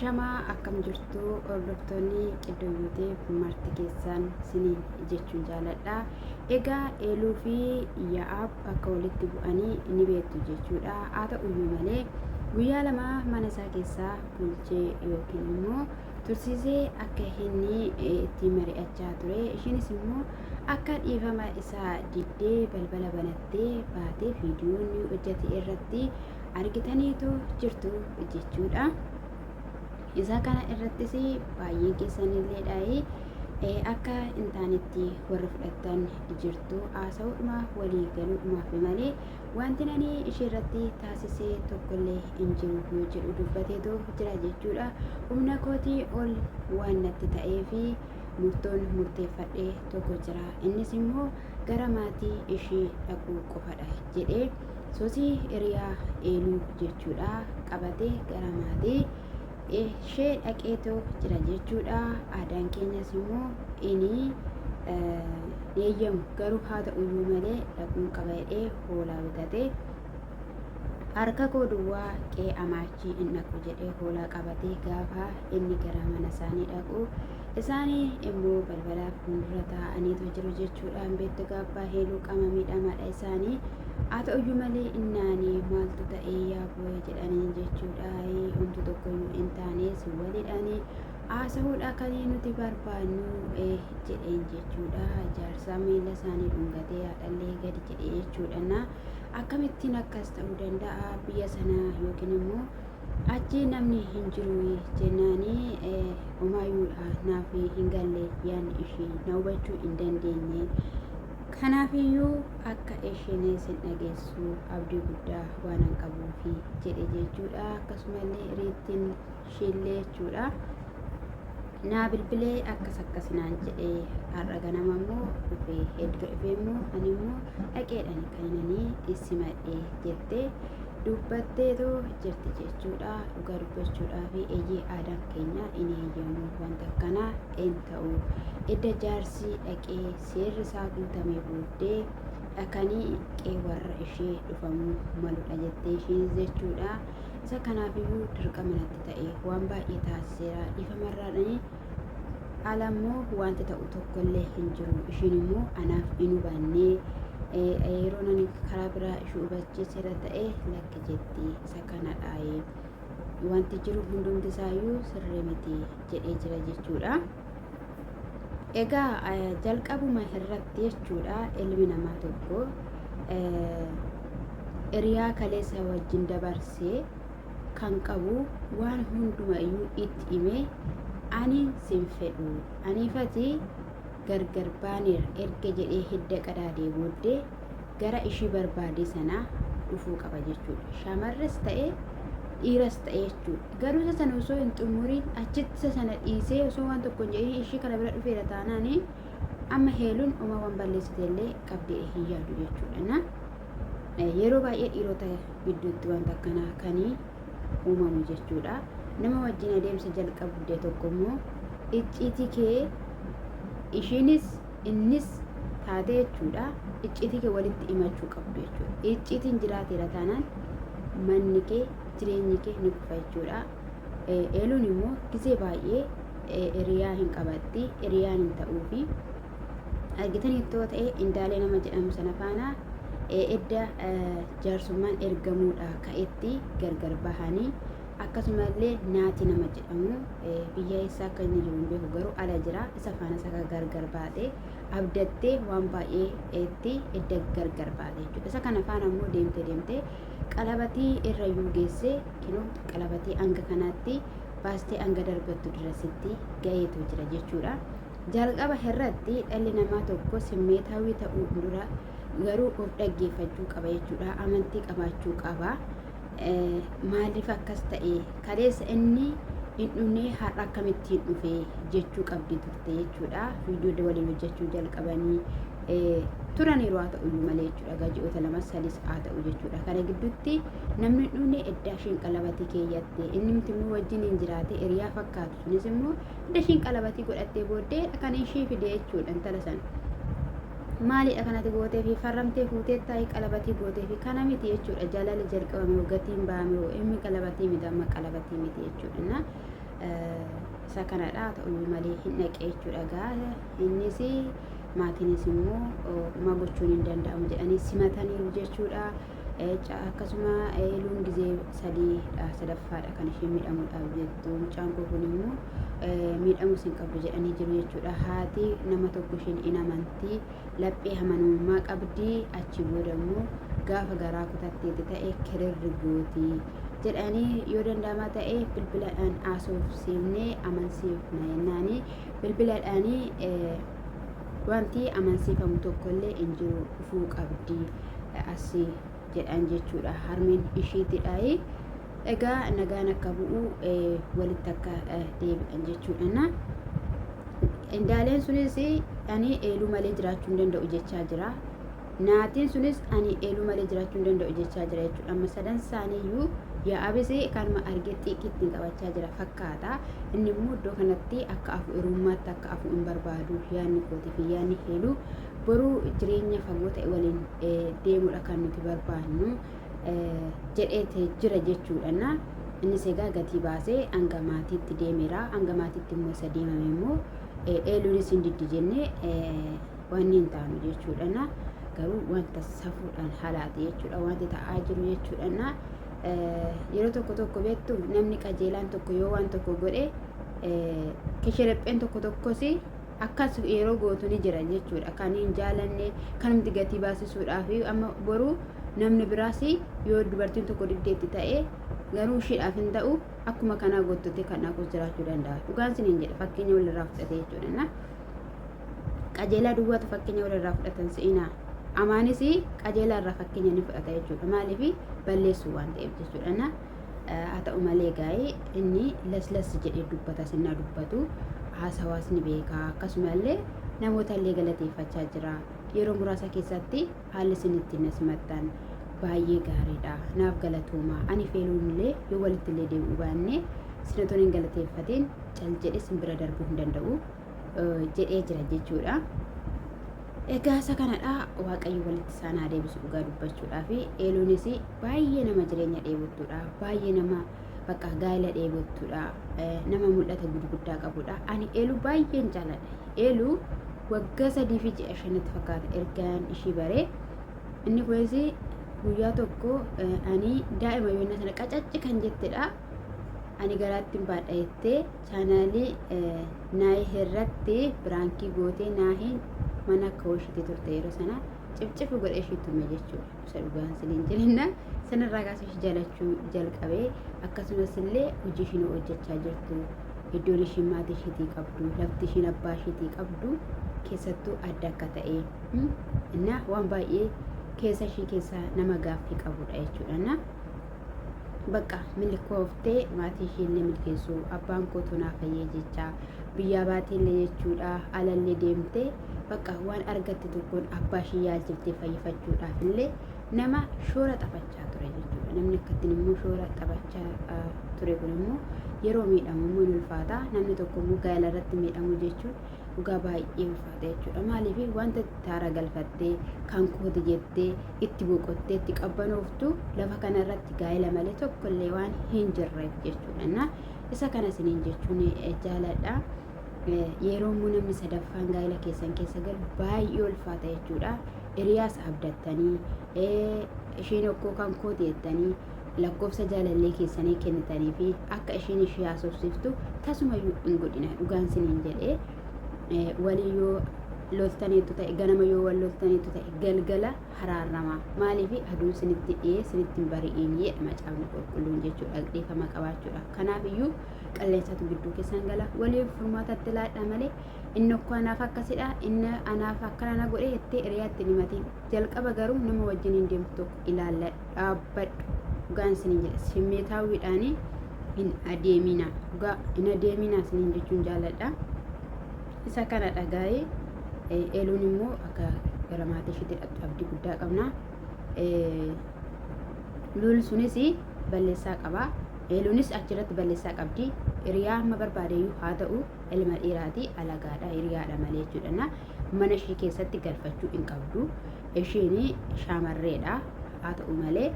Ashamaa akkam jirtu hordoftoonni Qiddoo Yuutuub marti keessan siniin jechuun jaaladha. Egaa Eeluu fi Yaa'aab akka walitti bu'anii ni beektu jechuudha. Haa ta'uyyuu malee guyyaa lama mana isaa keessaa bulchee yookiin immoo tursiisee akka inni itti mari'achaa ture. Ishiinis immoo akka dhiifama isaa diddee balbala banattee baatee viidiyoon hojjete irratti argitaniitu jirtu jechuudha. Isa kana irrattis baay'ee keessanilleedha akka intaanitti warra fudhatan jirtu haasa'uudhuma walii galuudhumaaf malee wanti nani ishee irratti taasisee tokkollee hin jiru yoo jedhu dubbateetu jira jechuudha. Humna kootii ol waan natti ta'ee fi murtoon murteeffadhee tokko jira. Innis immoo gara maatii ishee dhaquu qofadha jedhee soosii hiriyaa Eeluu jechuudha qabatee gara maatii ishee dhaqeetoo jira jechuudha. Aadaan keenyas immoo inni eeyyamu garuu haa ta'uyyuu malee dhaquun qaba jedhee hoolaa bitatee harka koo duwwaa qe'ee amaachii hin dhaqu jedhee hoolaa qabatee gaafa inni gara mana isaanii dhaqu isaanii immoo balbala fuuldura taa'aniitu jiru jechuudha. Beektu gaabbaa Eeluu qama miidhamaadha isaanii. Haa ta'uyyuu malee innaanii maaltu ta'ee yaaboo jedhanii jechuudha. Wanti tokkoyyuu hin taane si waliidhaanii haasa'uudha kan nuti barbaannu jedheen jechuudha. Jaarsaa miila isaanii dhungatee haadhallee gadi jedhee jechuudha. Akkamittiin akkas ta'uu danda'a biyya sanaa yookiin immoo achi namni hin jiru jennaanii homaayyuudha naaf hin galle yaanni ishee na hubachuu hin dandeenye. Kanaafiyyuu akka isheen sin dhageessu abdii guddaa waan qabuufi jedhe jechuudha. Akkasumallee riittiin isheellee jechuudha naa bilbilee akkasinaan jedhee har'a ganama immoo dhufee hedduu dhufee immoo ani immoo dhaqeedhaan kananii issimadhee jettee dubbatteetu jirti jechuudha. Dhugaa dubbachuudhaa fi eeyyee aadaan keenya inni eeyyamu wanta akkanaa een ta'u edda jaarsi dhaqee seerri isaa guutamee booddee dhaqanii qe'ee warra ishee dhufamuu maludha jettee isheen jechuudha. Isa kanaafiyyuu dirqama natti ta'e waan baay'ee taasiseera. Dhiifamarraadhanii alammoo wanti ta'u tokkollee hin jiru. Isheen immoo anaaf hin hubannee yeroo nani karaa biraa ishee hubachiiseera ta'e lakki jetti. Isa kanadha wanti jiru hundumti isaayyuu sirrii miti jedhee jira jechuudha. Egaa jalqabuma irratti jechuudha ilmi namaa tokko hiriyaa kaleessa wajjin dabarsee kan qabu waan hundumayyuu itti himee ani sin fedhu aniifati gargar baaneera erga jedhee hidda qadaadee booddee gara ishii barbaade sanaa dhufuu qaba jechuudha. Shamarres ta'e dhiiras ta'e jechuudha. Garuu isa sana osoo hin xumuriin achitti isa sana dhiisee osoo waan tokko hin jedhin ishii kana bira dhufeera taanaanii amma Eeluun uma waan balleessiteellee qabdee hin yaadu jechuudha. Yeroo baay'ee dhiirota gidduutti wanta akkanaa kanii uumamu jechuudha. Nama wajjin adeemsa jalqabdee tokko immoo icciitii kee ishiinis innis taatee jechuudha. Icciitii kee walitti himachuu qabdu jechuudha. Icciitiin jiraateera taanaan manni kee jireenyi kee ni kufa jechuudha. Eeluun immoo gisee baay'ee hiriyaa hin qabatti hiriyaan hin ta'uufi argitaniittoo ta'e indaalee nama jedhamu sana faana edda jaarsummaan ergamuudha ka'etti gargar bahanii akkasumallee naati nama jedhamu biyya isaa akka inni jiru hin beeku garuu ala jira. Isa faana isa gargar baatee abdattee waan baay'eetti edda gargar baate jechuudha. Isa kana faana immoo deemtee qalabatii irrayyuu geessee kinoo qalabatii hanga kanaatti baastee hanga darbattu dirasitti ga'eetu jira jechuudha. Jalqaba irratti dhalli namaa tokko simmeetaawii ta'uu dura garuu of dhaggeeffachuu qaba jechuudha. Amantii qabaachuu qaba. Maaliif akkas ta'e kaleessa inni hin dhufne har'a akkamittiin dhufe jechuu qabdi turte jechuudha. Viidiyoo waliin hojjechuu jalqabanii turaniiru haa ta'uyyuu malee jechuudha. Gaji'oota lamas sadis haa ta'u jechuudha. Kana gidduutti namni hin dhufne edda ishiin qalabatii keeyyatte inni miti immoo wajjin hin jiraate hiriyaa fakkaatu. Sunis immoo edda ishiin qalabatii godhattee booddee kan ishii fide jechuudha intala sana. Maalidha kanatti gootee fi farramtee fuutee taa'ee qalabatii gootee fi kana miti jechuudha. Jaalala jalqabame gatiin baame inni qalabatii miti amma qalabatii miti jechuudha. isa kanadha ta'uu malee hin dhaqee jechuudha gaa innis maatiinis immoo ma gochuun hin danda'amu jedhanii simataniiru jechuudha. Akkasuma eeluun gizee sadaffaadha kan isheen miidhamuudhaaf jettu mucaan kun immoo miidhamus hin qabdu jedhanii jiru jechuudha. Haati nama tokko isheen in amantii laphee amanamummaa qabdi achi booda immoo gaafa garaa kutatteeti ta'e kirrirri gooti jedhanii yoo danda'ama ta'e bilbiladhaan haasofsiifnee amansiifna jennaani bilbiladhaanii wanti amansiifamu tokkollee hin jiru dhufuu qabdi asii jedhan jechuudha. Harmeen ishiitidha. Egaa nagaan akka bu'u walitti akka deebi'an jechuudha. Indaaleen sunis ani eeluu malee jiraachuu hin danda'u jechaa jira. Naatiin sunis ani eeluu malee jiraachuu hin danda'u jechaa jira jechuudha. Amma sadan isaaniiyyuu yaa'abis kanuma argee xiiqiitti qabachaa jira fakkaata. Inni immoo iddoo kanatti akka afu hirummaatti akka afu hin barbaadu yaanni kootii fi yaanni eeluu boruu jireenya fagoo ta'e waliin deemuudha kan nuti barbaannu jedhee jira jechuudha. Innis egaa gatii baasee hanga maatiitti deemeera. Hanga maatiitti immoo isa deemame immoo eeluunis hin diddi jennee waan hin taanu jechuudha. Garuu wanta safuudhaan halaate jechuudha wanti ta'aa jiru jechuudha. Yeroo tokko beektu namni qajeelaan tokko yoo waan tokko godhe kishirapheen tokkos akkas yeroo gootu ni jira jechuudha. Kan hin jaalanne kan nuti gatii baasisuudhaaf amma boruu namni biraas yoo dubartiin tokko diddeetti ta'e garuu ishiidhaaf hin ta'u akkuma kanaa gootote kan dhaquus jiraachuu danda'a. Dhugaan siniin jedhe fakkeenya walirraa fudhate jechuudha. Qajeelaa duwwaatu fakkeenya walirraa fudhatan si'inaa. Amaanis qajeelaa irraa fakkeenya ni fudhata jechuudha. Maaliif balleessuu waan ta'eef jechuudha. Haa ta'u malee gaa'ee inni las jedhee dubbata sinnaa dubbatu. Hawaasni beekaa akkasumallee namoota illee galateeffachaa jira. Yeroo muraasa keessatti haalli isin ittiin simattan baay'ee gaariidha. Naaf galatooma. Ani feeluun illee yoo walitti illee deebi'uu baanne sinatoon hin galateeffatiin cal jedhe sin bira darbuu hin danda'u jedhee jira jechuudha. Egaa isa kanadha waaqayyo walitti isaan haa deebisu dhugaa dubbachuudhaa fi eeluunis baay'ee nama jireenya dheebottuudha. Baay'ee nama bakka gaa'ela dheebottuudha. Nama mul'ata guddaa qabudha. Ani eeluu baay'een jaaladha. Eeluu waggaa 3 fi 5 fakkaata ergaan ishii baree inni kunis guyyaa tokko ani daa'ima yoona sana qacacci kan jettedha. Ani garaatti hin baadha jettee chaanaalii naayii irratti biraankii gootee naahiin mana akka hoshitee turte yeroo sana cifcifi godhee ishii tume jechuudha. Isa dhugaan siniin jireenya sanarraa kaasee ishii jaalachuu jalqabee akkasumas illee hojii ishii hojjechaa jirtu iddoon ishii maatii ishiitii qabdu lafti ishii abbaa ishiitii qabdu keessattuu adda akka ta'e እና waan baay'ee keessa ishii keessa nama gaaffii qabudha jechuudha. Bakka milkooftee maatii ishii illee milkeessuu abbaan kootu naa fayyee jecha biyyaa baatee illee jechuudha. Alallee deemtee bakka waan argatte tokkoon abbaa ishii yaalchiftee fayyifachuudhaaf illee nama shoora taphachaa ture jechuudha. Namni akkattiin immoo shoora taphachaa ture kun immoo yeroo miidhamu immoo ni ulfaata. Namni tokko immoo gaa'ela irratti miidhamu jechuun dhugaa baay'ee ulfaata jechuudha. Maaliif wanta taara galfattee kan kooti jettee itti boqottee itti qabbanooftu lafa kana irratti gaa'ela malee tokkollee waan hin jirreef jechuudha. Isa kana siniin jechuun jaaladha. Yeroo immoo namni sadaffaan gaa'ela keessan keessa galu baay'ee ulfaata jechuudha. Hiriyaas abdattanii isheen okkoo kan kooti jettanii lakkoofsa jaalallee keessanii kennitanii fi akka isheen ishee haasofsiiftu tasumayyuu hin godhina. Dhugaan siniin jedhee walii yoo loltaniitu ta'e ganama yoo wal loltaniitu ta'e galgala haraarama. Maaliif aduun sinitti dhiyee sinitti hin bari'iin jedha macaafni qulqulluun jechuudha. Dhiifama qabaachuudha. Kanaaf iyyuu qilleensatu gidduu keessan gala waliin furmaatatti laadha malee inni okkoo anaaf akkasidha inni anaaf akkana na godhe jettee hiriyaatti ni matiin. Jalqaba garuu nama wajjin hin deemtu tokko ilaalla dhaabbadhu. Dhugaan siniin jedha simmeetaawwiidhaan hin adeemina. Dhugaa hin adeemina siniin jechuun jaaladha. Isa kana dhagaa'ee eeluun immoo akka gara maatii ishiitti dhaqxu abdii guddaa qabna. Lul sunis balleessaa qaba. Eeluunis achirratti balleessaa qabdi. Hiriyaa amma barbaadeyyuu haa ta'u ilma dhiiraati alagaadha hiriyaadha malee jechuudha. Mana ishii keessatti galfachuu hin qabdu. Isheen shaamarreedha haa ta'u malee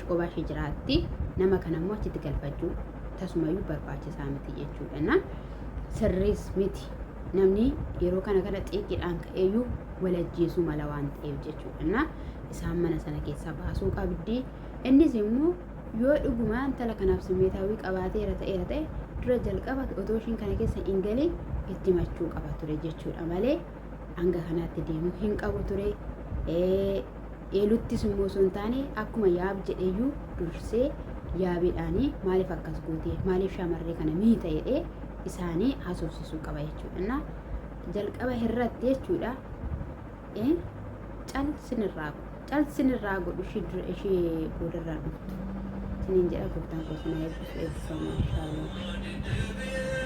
kophaa ishee jiraatti. Nama kana immoo achitti galfachuu tasumayyuu barbaachisaa miti jechuudha. sirriis miti namni yeroo kana xiiqiidhaan ka'eeyyuu wal ajjeesuu mala waan ta'eef jechuudha. Isaan mana sana keessaa baasuu qabdi. Innis immoo yoo dhugumaan intala kanaaf simmeetaawii qabaateera ta'e dura jalqaba otoo ishiin kana keessa hin galin itti machuu qaba ture jechuudha malee hanga kanaatti deemuu hin qabu ture. Eeluttis immoo osoo hin taane akkuma yaab jedheeyyuu dursee yaabiidhaanii maaliif akkas goote maaliif shamarree kana miita jedhee isaanii haasofsiisuu qaba jechuudha. Jalqaba irratti jechuudha calsinirraa godhu ishee boodarraa dhuftu siniin jedha gooftaan koo sana eebbisu eebbifamu inshaallah.